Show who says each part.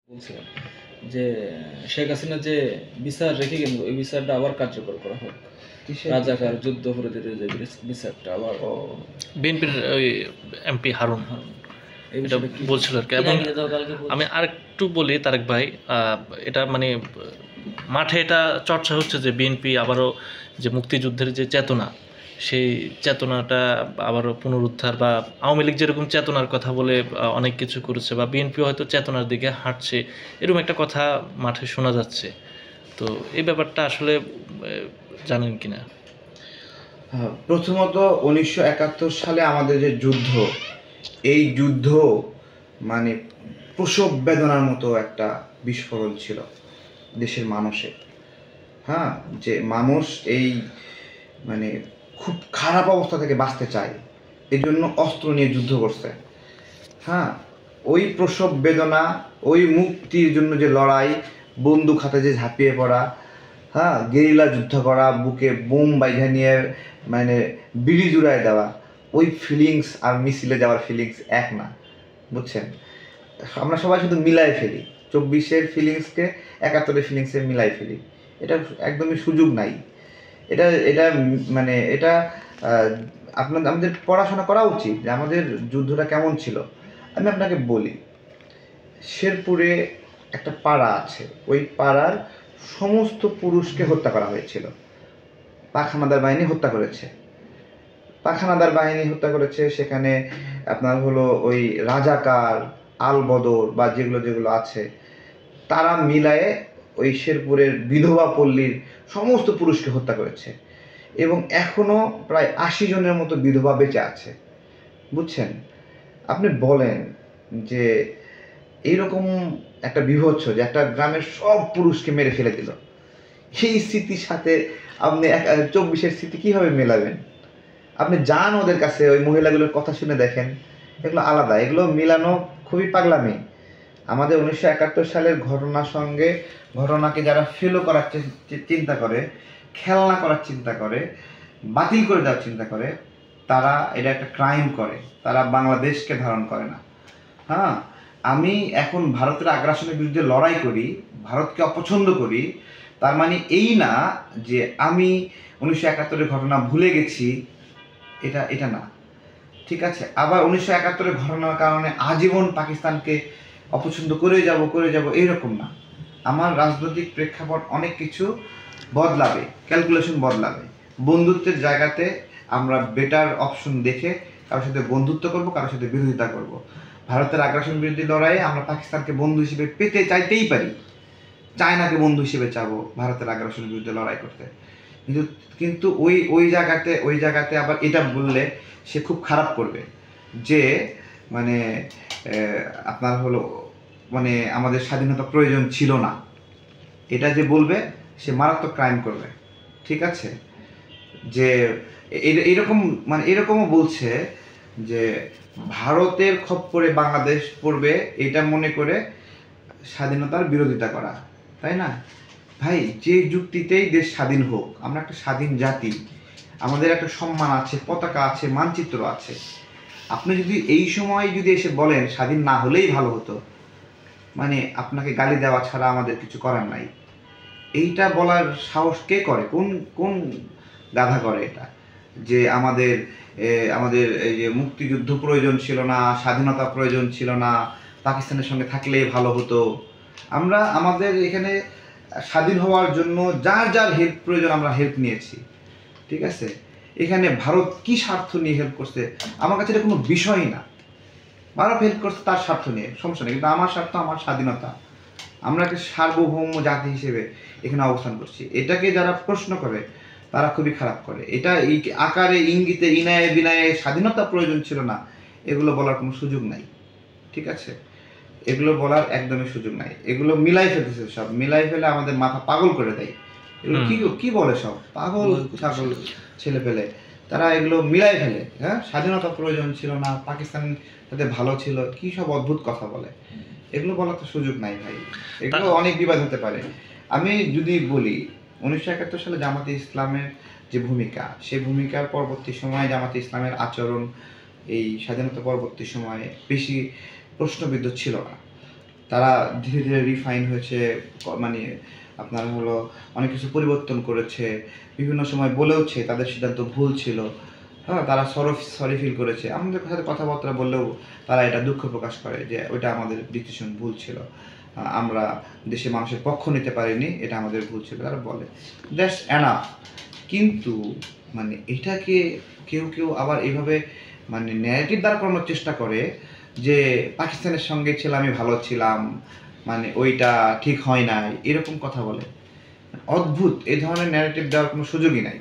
Speaker 1: বলছিলাম যে শেখ হাসিনা যে বিচার রেখে গেল ওই বিচারটা আবার কার্যকর করা হোক। রাজাকার যুদ্ধাপরাধীদের যে বিচারটা আবার
Speaker 2: বিএনপির ওই এমপি হারুন
Speaker 1: এই
Speaker 2: এটা
Speaker 1: বিষয়টা কি
Speaker 2: বলছিল আর কি। এবং আমি আরেকটু বলি তারেক ভাই, এটা মানে মাঠে এটা চর্চা হচ্ছে যে বিএনপি আবারও যে মুক্তিযুদ্ধের যে চেতনা, সেই চেতনাটা আবারও পুনরুদ্ধার, বা আওয়ামী লীগ যেরকম চেতনার কথা বলে অনেক কিছু করেছে, বা বিএনপি হয়তো চেতনার দিকে হাঁটছে, এরকম একটা কথা মাঠে শোনা যাচ্ছে। তো এই ব্যাপারটা আসলে জানেন কিনা?
Speaker 3: প্রথমত 1971 সালে আমাদের যে যুদ্ধ, এই যুদ্ধ মানে প্রসব বেদনার মতো একটা বিস্ফোরণ ছিল দেশের মানুষের। হ্যাঁ, যে মানুষ এই মানে খুব খারাপ অবস্থা থেকে বাঁচতে চায়, এই জন্য অস্ত্র নিয়ে যুদ্ধ করছে। হ্যাঁ, ওই প্রসব বেদনা, ওই মুক্তির জন্য যে লড়াই, বন্দুক হাতে যে ঝাঁপিয়ে পড়া, হ্যাঁ, গেরিলা যুদ্ধ করা, বুকে বোম বাইধা নিয়ে মানে বিড়ি জুড়ায় দেওয়া, ওই ফিলিংস আর মিছিলে যাওয়ার ফিলিংস এক না, বুঝছেন? আমরা সবাই শুধু মিলাই ফেলি, 24-এর ফিলিংসকে 71-এর ফিলিংসে মিলাই ফেলি। এটা একদমই সুযোগ নাই। এটা এটা মানে এটা আমাদের পড়াশোনা করা উচিত যে আমাদের যুদ্ধটা কেমন ছিল। আমি আপনাকে বলি, শেরপুরে একটা পাড়া আছে, ওই পাড়ার সমস্ত পুরুষকে হত্যা করা হয়েছিল। পাখানাদার বাহিনী হত্যা করেছে। সেখানে আপনার হলো ওই রাজাকার, আলবদর বা যেগুলো আছে, তারা মিলায়ে ওই শেরপুরের বিধবা পল্লীর সমস্ত পুরুষকে হত্যা করেছে। এবং এখনো প্রায় 80 জনের মতো বিধবা বেঁচে আছে, বুঝছেন? আপনি বলেন যে এইরকম একটা বিভৎস, যে একটা গ্রামের সব পুরুষকে মেরে ফেলে দিল, সেই স্মৃতির সাথে আপনি 24-এর স্মৃতি কীভাবে মেলাবেন? আপনি যান ওদের কাছে, ওই মহিলাগুলোর কথা শুনে দেখেন, এগুলো আলাদা, এগুলো মিলানো খুবই পাগলামি। আমাদের 1971 সালের ঘটনাকে যারা ফেলো করার চিন্তা করে, খেলনা করার চিন্তা করে, বাতিল করে দেওয়ার চিন্তা করে, তারা এটা একটা ক্রাইম করে, তারা বাংলাদেশকে ধারণ করে না। হ্যাঁ, আমি এখন ভারতের আগ্রাসনের বিরুদ্ধে লড়াই করি, ভারতকে অপছন্দ করি, তার মানে এই না যে আমি 1971-এর ঘটনা ভুলে গেছি, এটা না, ঠিক আছে? আবার 1971-এর ঘটনার কারণে আজীবন পাকিস্তানকে অপছন্দ করে যাব এইরকম না। আমার রাজনৈতিক প্রেক্ষাপট অনেক কিছু বদলাবে, ক্যালকুলেশন বদলাবে। বন্ধুত্বের জায়গাতে আমরা বেটার অপশন দেখে কারোর সাথে বন্ধুত্ব করব, কারোর সাথে বিরোধিতা করব। ভারতের আগ্রাসন বিরোধী লড়াইয়ে আমরা পাকিস্তানকে বন্ধু হিসেবে পেতে চাইতেই পারি, চায়নাকে বন্ধু হিসেবে চাবো ভারতের আগ্রাসনের বিরুদ্ধে লড়াই করতে। কিন্তু ওই জায়গাতে আবার এটা বললে সে খুব খারাপ করবে যে মানে আপনার হলো মানে আমাদের স্বাধীনতা প্রয়োজন ছিল না, এটা যে বলবে সে মারাত্মক ক্রাইম করবে, ঠিক আছে? যে এরকমও বলছে যে ভারতের খপ্পরে বাংলাদেশ পড়বে, এটা মনে করে স্বাধীনতার বিরোধিতা করা, তাই না? ভাই, যে যুক্তিতেই দেশ স্বাধীন হোক, আমরা একটা স্বাধীন জাতি, আমাদের একটা সম্মান আছে, পতাকা আছে, মানচিত্র আছে। আপনি যদি এই সময় যদি এসে বলেন স্বাধীন না হলেই ভালো হতো, মানে আপনাকে গালি দেওয়া ছাড়া আমাদের কিছু করার নাই। এইটা বলার সাহস কে করে? কোন গাধা করে এটা? যে আমাদের এই যে মুক্তিযুদ্ধ প্রয়োজন ছিল না, স্বাধীনতা প্রয়োজন ছিল না, পাকিস্তানের সঙ্গে থাকলেই ভালো হতো। আমরা আমাদের এখানে স্বাধীন হওয়ার জন্য যার হেল্প প্রয়োজন আমরা হেল্প নিয়েছি, ঠিক আছে? এখানে ভারত কি স্বার্থ নিয়ে হেল্প করছে আমার কাছে এটা কোনো বিষয়ই না। ভারত হেল্প করছে তার স্বার্থ নিয়ে, সমস্যা নেই, কিন্তু আমার স্বার্থ, আমার স্বাধীনতা, আমরা একটা সার্বভৌম জাতি হিসেবে এখানে অবস্থান করছি। এটাকে যারা প্রশ্ন করে তারা খুবই খারাপ করে। এটা এই আকারে ইঙ্গিতে ইনায়ে বিনায়ে স্বাধীনতা প্রয়োজন ছিল না, এগুলো বলার কোনো সুযোগ নাই, ঠিক আছে? এগুলো বলার একদমই সুযোগ নাই। এগুলো মিলাই ফেলতেছে, সব মিলাই ফেলে আমাদের মাথা পাগল করে দেয়। এগুলো কি বলে, সব পাগল ছাগল ছেলে পেলে, তারা এগুলো মিলাই ফেলে। হ্যাঁ, স্বাধীনতা প্রয়োজন ছিল না, পাকিস্তান তাদের ভালো ছিল, কি সব অদ্ভুত কথা বলে। এগুলো বলার তো সুযোগ নাই ভাই, এগুলো অনেক বিবাদ হতে পারে। আমি যদি বলি 1971 সালে জামাতে ইসলামের যে ভূমিকা, সেই ভূমিকার পরবর্তী সময়ে জামাতে ইসলামের আচরণ এই স্বাধীনতা পরবর্তী সময়ে বেশি প্রশ্নবিদ্ধ ছিল না। তারা ধীরে ধীরে রিফাইন হয়েছে, মানে আপনার হলো অনেক কিছু পরিবর্তন করেছে, বিভিন্ন সময় বলেওছে তাদের সিদ্ধান্ত ভুল ছিল, হ্যাঁ তারা সরি ফিল করেছে। আমাদের সাথে কথাবার্তা বললেও তারা এটা দুঃখ প্রকাশ করে যে ওইটা আমাদের ডিসিশন ভুল ছিল, আমরা দেশের মানুষের পক্ষ নিতে পারিনি, এটা আমাদের ভুল ছিল, তারা বলে দ্যাটস এনাফ। কিন্তু মানে এটাকে কেউ কেউ আবার এইভাবে মানে ন্যারেটিভ দাঁড় করানোর চেষ্টা করে যে পাকিস্তানের সঙ্গে ছিলাম, আমি ভালো ছিলাম, মানে ওইটা ঠিক হয় নাই, এরকম কথা বলে। অদ্ভুত, এই ধরনের ন্যারেটিভ দেওয়ার কোনো সুযোগই নাই।